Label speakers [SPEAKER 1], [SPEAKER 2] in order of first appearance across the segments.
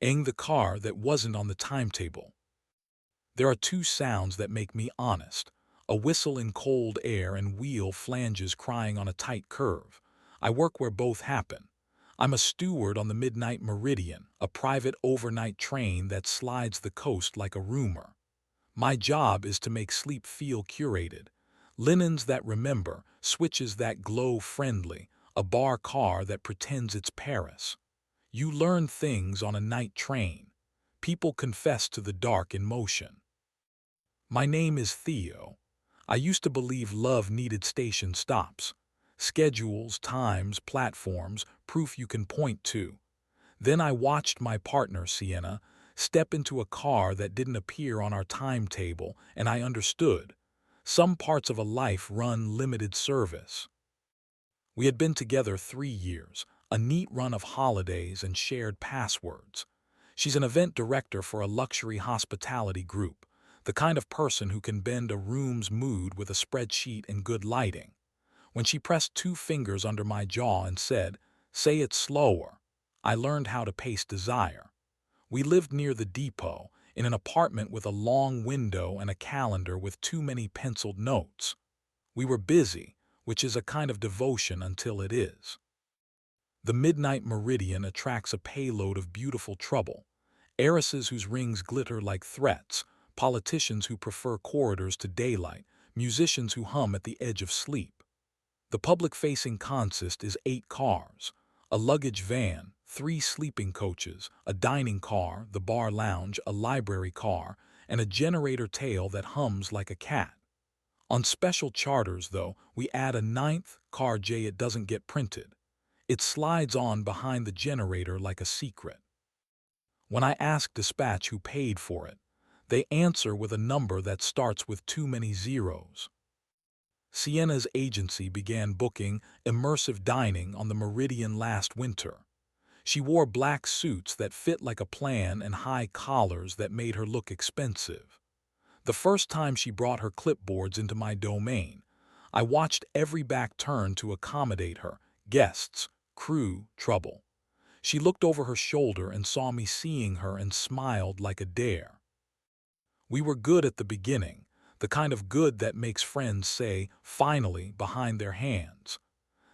[SPEAKER 1] the car that wasn't on the timetable. There are two sounds that make me honest: a whistle in cold air and wheel flanges crying on a tight curve. I work where both happen. I'm a steward on the Midnight Meridian, a private overnight train that slides the coast like a rumor. My job is to make sleep feel curated. Linens that remember, switches that glow friendly, a bar car that pretends it's Paris. You learn things on a night train. People confess to the dark in motion. My name is Theo. I used to believe love needed station stops. Schedules, times, platforms, proof you can point to. Then I watched my partner, Sienna, step into a car that didn't appear on our timetable, and I understood. Some parts of a life run limited service. We had been together 3 years, a neat run of holidays and shared passwords. She's an event director for a luxury hospitality group, the kind of person who can bend a room's mood with a spreadsheet and good lighting. When she pressed two fingers under my jaw and said, "Say it slower," I learned how to pace desire. We lived near the depot, in an apartment with a long window and a calendar with too many penciled notes. We were busy, which is a kind of devotion until it is. The Midnight Meridian attracts a payload of beautiful trouble: heiresses whose rings glitter like threats, politicians who prefer corridors to daylight, musicians who hum at the edge of sleep. The public-facing consist is 8 cars: a luggage van, 3 sleeping coaches, a dining car, the bar lounge, a library car, and a generator tail that hums like a cat. On special charters, though, we add a ninth car J. It doesn't get printed. It slides on behind the generator like a secret. When I ask dispatch who paid for it, they answer with a number that starts with too many zeros. Sienna's agency began booking immersive dining on the Meridian last winter. She wore black suits that fit like a plan and high collars that made her look expensive. The first time she brought her clipboards into my domain, I watched every back turn to accommodate her: guests, crew, trouble. She looked over her shoulder and saw me seeing her and smiled like a dare. We were good at the beginning, the kind of good that makes friends say, "finally," behind their hands.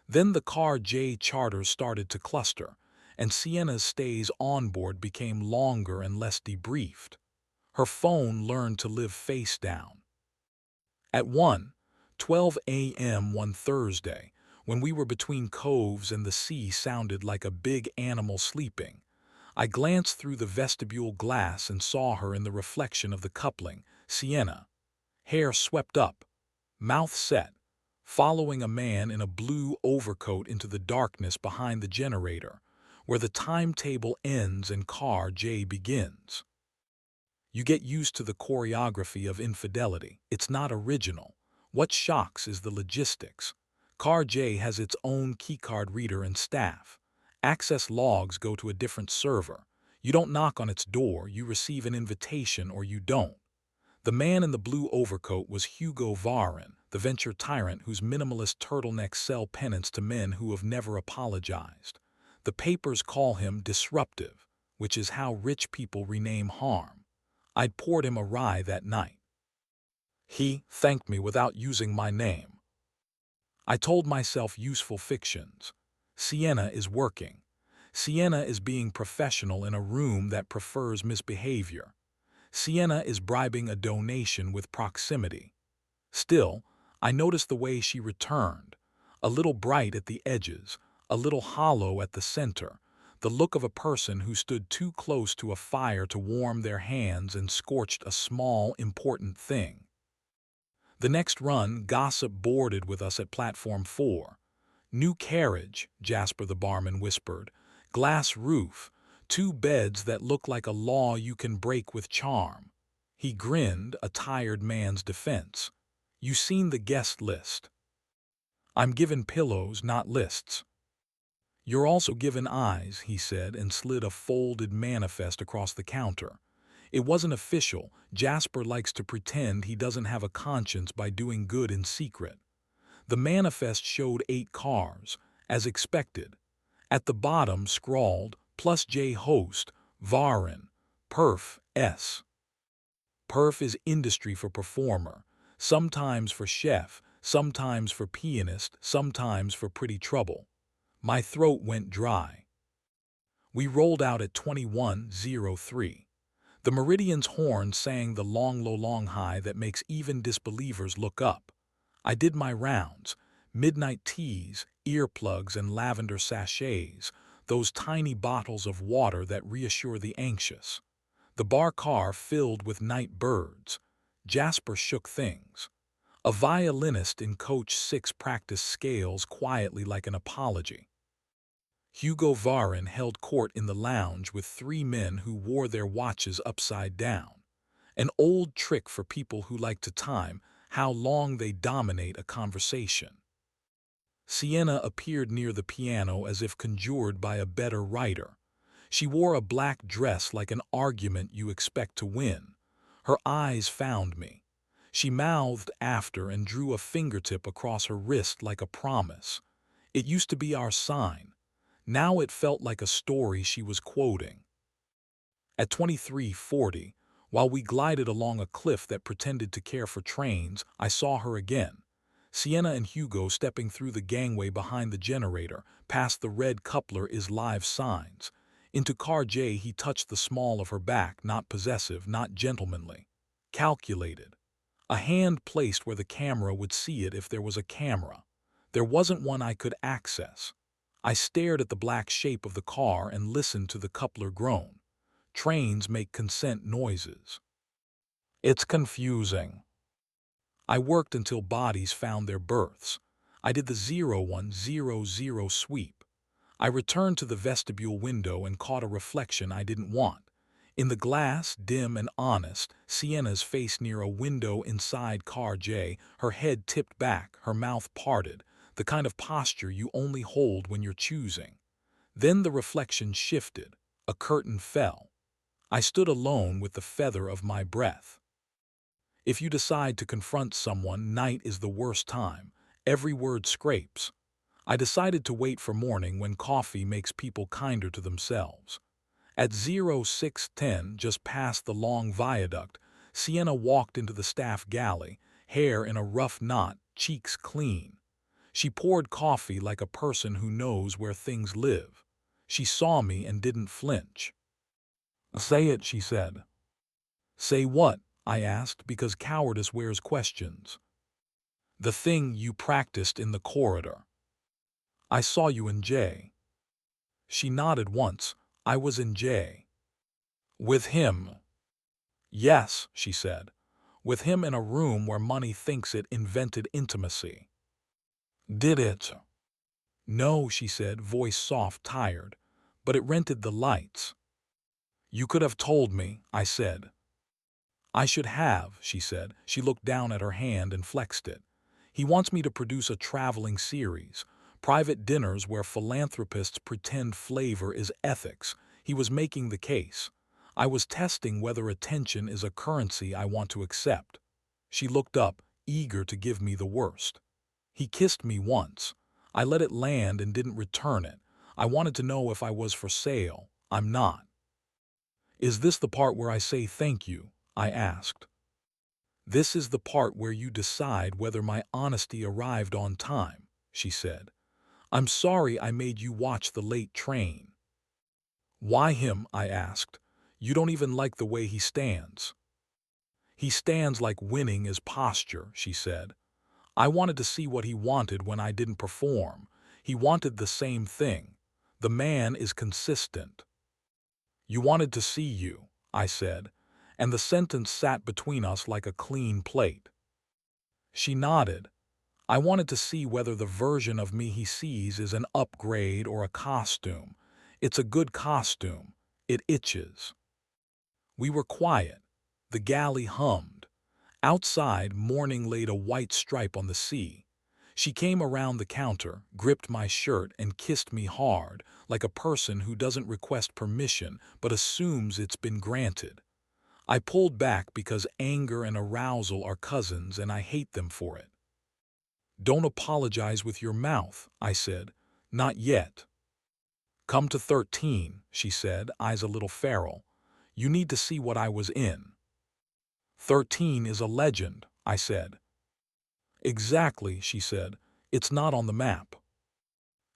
[SPEAKER 1] Then the car J charters started to cluster, and Sienna's stays on board became longer and less debriefed. Her phone learned to live face down. At 1:12 a.m. one Thursday, when we were between coves and the sea sounded like a big animal sleeping, I glanced through the vestibule glass and saw her in the reflection of the coupling, Sienna, hair swept up, mouth set, following a man in a blue overcoat into the darkness behind the generator, where the timetable ends and car J begins. You get used to the choreography of infidelity. It's not original. What shocks is the logistics. Car J has its own keycard reader and staff. Access logs go to a different server. You don't knock on its door, you receive an invitation or you don't. The man in the blue overcoat was Hugo Varin, the venture tyrant whose minimalist turtlenecks sell penance to men who have never apologized. The papers call him disruptive, which is how rich people rename harm. I'd poured him a rye that night. He thanked me without using my name. I told myself useful fictions. Sienna is working. Sienna is being professional in a room that prefers misbehavior. Sienna is bribing a donation with proximity. Still, I noticed the way she returned, a little bright at the edges, a little hollow at the center, the look of a person who stood too close to a fire to warm their hands and scorched a small, important thing. The next run, gossip boarded with us at platform 4. "New carriage," Jasper the barman whispered. "Glass roof. 2 beds that look like a law you can break with charm." He grinned, a tired man's defense. "You seen the guest list?" "I'm given pillows, not lists." "You're also given eyes," he said, and slid a folded manifest across the counter. It wasn't official. Jasper likes to pretend he doesn't have a conscience by doing good in secret. The manifest showed 8 cars, as expected. At the bottom scrawled, "Plus J host, Varin, perf, s. Perf is industry for performer, sometimes for chef, sometimes for pianist, sometimes for pretty trouble. My throat went dry. We rolled out at 21:03. The Meridian's horn sang the long low long high that makes even disbelievers look up. I did my rounds, midnight teas, earplugs, and lavender sachets, those tiny bottles of water that reassure the anxious. The bar car filled with night birds. Jasper shook things. A violinist in coach 6 practiced scales quietly like an apology. Hugo Varin held court in the lounge with 3 men who wore their watches upside down. An old trick for people who like to time how long they dominate a conversation. Sienna appeared near the piano as if conjured by a better writer. She wore a black dress like an argument you expect to win. Her eyes found me. She mouthed after and drew a fingertip across her wrist like a promise. It used to be our sign. Now it felt like a story she was quoting. At 23:40, while we glided along a cliff that pretended to care for trains, I saw her again. Sienna and Hugo stepping through the gangway behind the generator, past the red coupler is live signs. Into car J he touched the small of her back, not possessive, not gentlemanly. Calculated. A hand placed where the camera would see it if there was a camera. There wasn't one I could access. I stared at the black shape of the car and listened to the coupler groan. Trains make consent noises. It's confusing. I worked until bodies found their berths. I did the 0100 sweep. I returned to the vestibule window and caught a reflection I didn't want. In the glass, dim and honest, Sienna's face near a window inside car J, her head tipped back, her mouth parted, the kind of posture you only hold when you're choosing. Then the reflection shifted. A curtain fell. I stood alone with the feather of my breath. If you decide to confront someone, night is the worst time. Every word scrapes. I decided to wait for morning when coffee makes people kinder to themselves. At 0610, just past the long viaduct, Sienna walked into the staff galley, hair in a rough knot, cheeks clean. She poured coffee like a person who knows where things live. She saw me and didn't flinch. "Say it," she said. "Say what?" I asked, because cowardice wears questions. "The thing you practiced in the corridor. I saw you in J." She nodded once. "I was in J." "With him?" "Yes," she said. "With him in a room where money thinks it invented intimacy." "Did it?" "No," she said, voice soft, tired. "But it rented the lights." "You could have told me," I said. "I should have," she said. She looked down at her hand and flexed it. "He wants me to produce a traveling series. Private dinners where philanthropists pretend flavor is ethics." He was making the case. I was testing whether attention is a currency I want to accept. She looked up, eager to give me the worst. "He kissed me once. I let it land and didn't return it. I wanted to know if I was for sale. I'm not." "Is this the part where I say thank you?" I asked. "This is the part where you decide whether my honesty arrived on time," she said. "I'm sorry I made you watch the late train." "Why him?" I asked. "You don't even like the way he stands." "He stands like winning is posture," she said. "I wanted to see what he wanted when I didn't perform. He wanted the same thing. The man is consistent." "You wanted to see you," I said, and the sentence sat between us like a clean plate. She nodded. "I wanted to see whether the version of me he sees is an upgrade or a costume. It's a good costume. It itches." We were quiet. The galley hummed. Outside, morning laid a white stripe on the sea. She came around the counter, gripped my shirt, and kissed me hard, like a person who doesn't request permission but assumes it's been granted. I pulled back because anger and arousal are cousins and I hate them for it. "Don't apologize with your mouth," I said. "Not yet." Come to 13, she said, eyes a little feral. You need to see what I was in. 13 is a legend, I said. Exactly, she said. It's not on the map.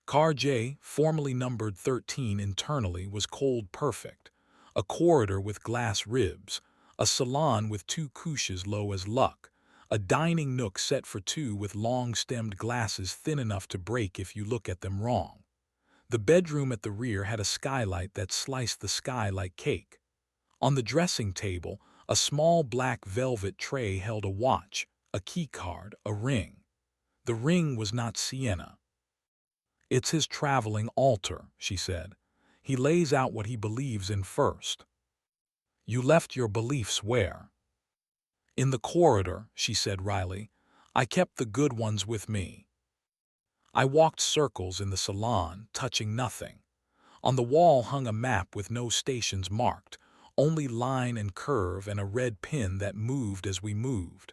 [SPEAKER 1] Car J, formerly numbered 13 internally, was cold perfect. A corridor with glass ribs, a salon with two couches low as luck, a dining nook set for two with long-stemmed glasses thin enough to break if you look at them wrong. The bedroom at the rear had a skylight that sliced the sky like cake. On the dressing table, a small black velvet tray held a watch, a keycard, a ring. The ring was not Sienna. It's his traveling altar, she said. He lays out what he believes in first. You left your beliefs where? In the corridor, she said wryly. I kept the good ones with me. I walked circles in the salon, touching nothing. On the wall hung a map with no stations marked, only line and curve and a red pin that moved as we moved.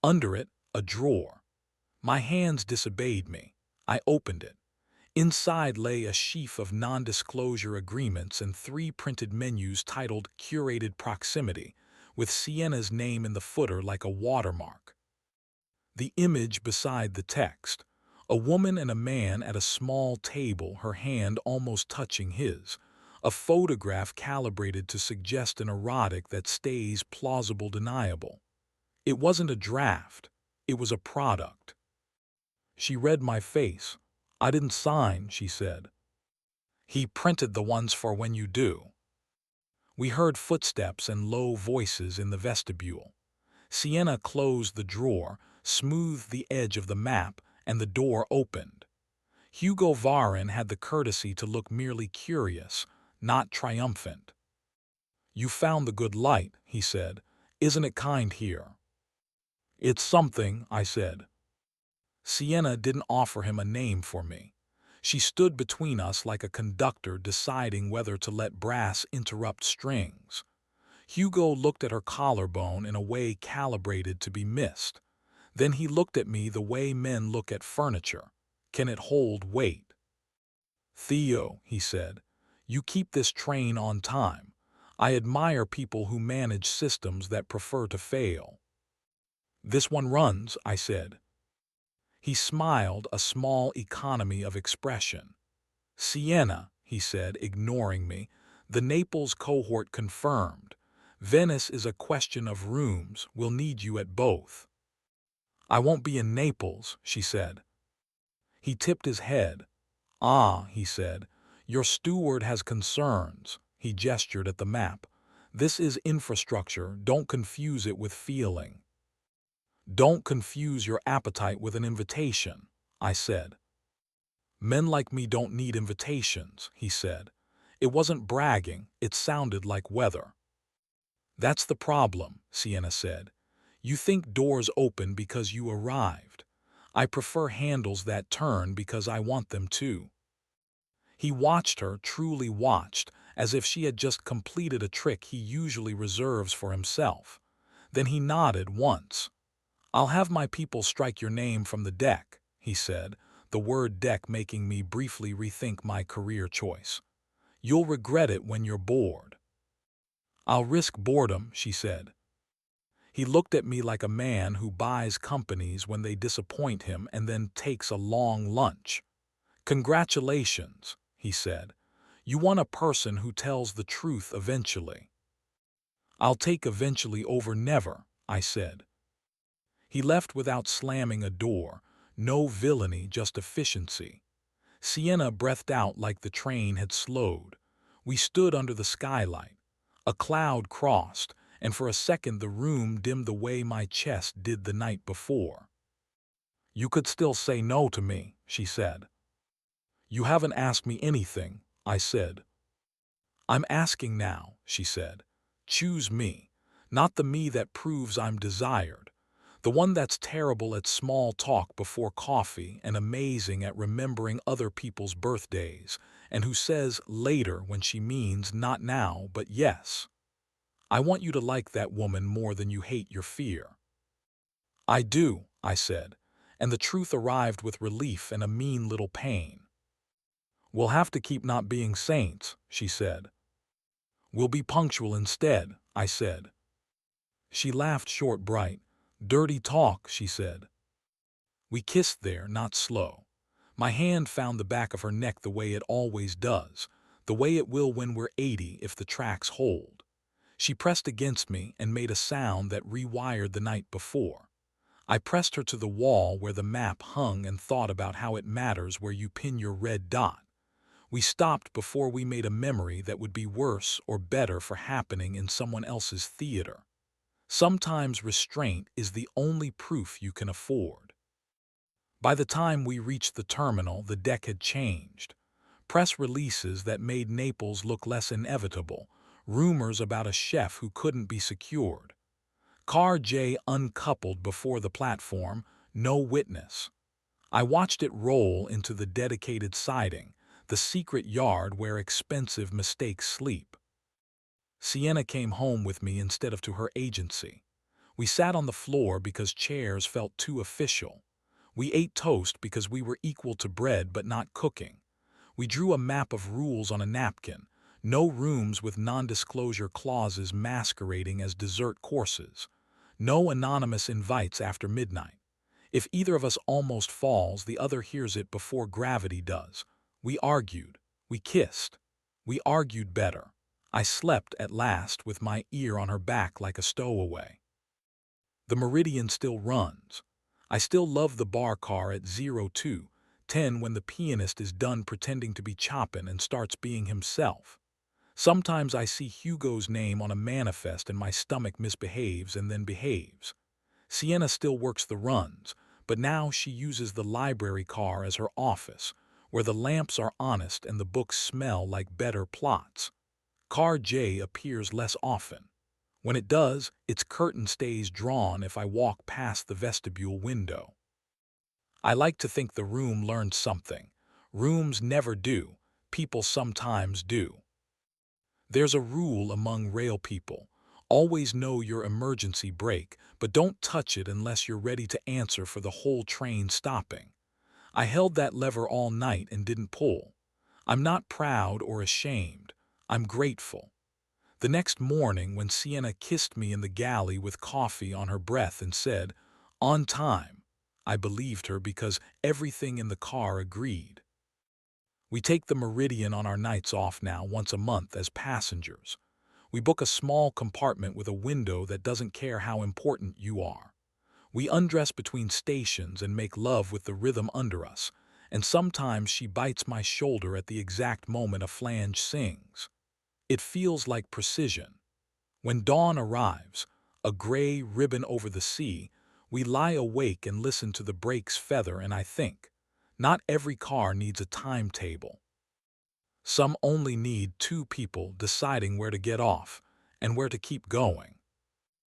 [SPEAKER 1] Under it, a drawer. My hands disobeyed me. I opened it. Inside lay a sheaf of non-disclosure agreements and 3 printed menus titled Curated Proximity, with Sienna's name in the footer like a watermark. The image beside the text, a woman and a man at a small table, her hand almost touching his, a photograph calibrated to suggest an erotic that stays plausible deniable. It wasn't a draft, it was a product. She read my face. I didn't sign, she said. He printed the ones for when you do. We heard footsteps and low voices in the vestibule. Sienna closed the drawer, smoothed the edge of the map, and the door opened. Hugo Varin had the courtesy to look merely curious, not triumphant. You found the good light, he said. Isn't it kind here? It's something, I said. Sienna didn't offer him a name for me. She stood between us like a conductor deciding whether to let brass interrupt strings. Hugo looked at her collarbone in a way calibrated to be missed. Then he looked at me the way men look at furniture. Can it hold weight? Theo, he said, you keep this train on time. I admire people who manage systems that prefer to fail. This one runs, I said. He smiled, a small economy of expression. Sienna, he said, ignoring me, the Naples cohort confirmed. Venice is a question of rooms. We'll need you at both. I won't be in Naples, she said. He tipped his head. Ah, he said, your steward has concerns. He gestured at the map. This is infrastructure. Don't confuse it with feeling. Don't confuse your appetite with an invitation, I said. Men like me don't need invitations, he said. It wasn't bragging, it sounded like weather. That's the problem, Sienna said. You think doors open because you arrived. I prefer handles that turn because I want them to. He watched her, truly watched, as if she had just completed a trick he usually reserves for himself. Then he nodded once. I'll have my people strike your name from the deck, he said, the word deck making me briefly rethink my career choice. You'll regret it when you're bored. I'll risk boredom, she said. He looked at me like a man who buys companies when they disappoint him and then takes a long lunch. Congratulations, he said. You want a person who tells the truth eventually. I'll take eventually over never, I said. He left without slamming a door. No villainy, just efficiency. Sienna breathed out like the train had slowed. We stood under the skylight. A cloud crossed, and for a second the room dimmed the way my chest did the night before. You could still say no to me, she said. You haven't asked me anything, I said. I'm asking now, she said. Choose me, not the me that proves I'm desired. The one that's terrible at small talk before coffee and amazing at remembering other people's birthdays, and who says later when she means not now but yes. I want you to like that woman more than you hate your fear. I do, I said, and the truth arrived with relief and a mean little pain. "We'll have to keep not being saints," she said. "We'll be punctual instead," I said. She laughed short bright. "Dirty talk," she said. We kissed there, not slow. My hand found the back of her neck the way it always does, the way it will when we're 80 if the tracks hold. She pressed against me and made a sound that rewired the night before. I pressed her to the wall where the map hung and thought about how it matters where you pin your red dot. We stopped before we made a memory that would be worse or better for happening in someone else's theater. Sometimes restraint is the only proof you can afford. By the time we reached the terminal, the deck had changed. Press releases that made Naples look less inevitable, rumors about a chef who couldn't be secured. Car J uncoupled before the platform, no witness. I watched it roll into the dedicated siding, the secret yard where expensive mistakes sleep. Sienna came home with me instead of to her agency. We sat on the floor because chairs felt too official. We ate toast because we were equal to bread but not cooking. We drew a map of rules on a napkin, no rooms with non-disclosure clauses masquerading as dessert courses, no anonymous invites after midnight. If either of us almost falls, the other hears it before gravity does. We argued. We kissed. We argued better. I slept at last with my ear on her back like a stowaway. The Meridian still runs. I still love the bar car at 02:10 when the pianist is done pretending to be Chopin and starts being himself. Sometimes I see Hugo's name on a manifest and my stomach misbehaves and then behaves. Sienna still works the runs, but now she uses the library car as her office, where the lamps are honest and the books smell like better plots. Car J appears less often. When it does, its curtain stays drawn if I walk past the vestibule window. I like to think the room learned something. Rooms never do. People sometimes do. There's a rule among rail people. Always know your emergency brake, but don't touch it unless you're ready to answer for the whole train stopping. I held that lever all night and didn't pull. I'm not proud or ashamed. I'm grateful. The next morning, when Sienna kissed me in the galley with coffee on her breath and said, "On time," I believed her because everything in the car agreed. We take the Meridian on our nights off now once a month as passengers. We book a small compartment with a window that doesn't care how important you are. We undress between stations and make love with the rhythm under us, and sometimes she bites my shoulder at the exact moment a flange sings. It feels like precision. When dawn arrives, a gray ribbon over the sea, we lie awake and listen to the brakes feather, and I think, not every car needs a timetable. Some only need two people deciding where to get off and where to keep going.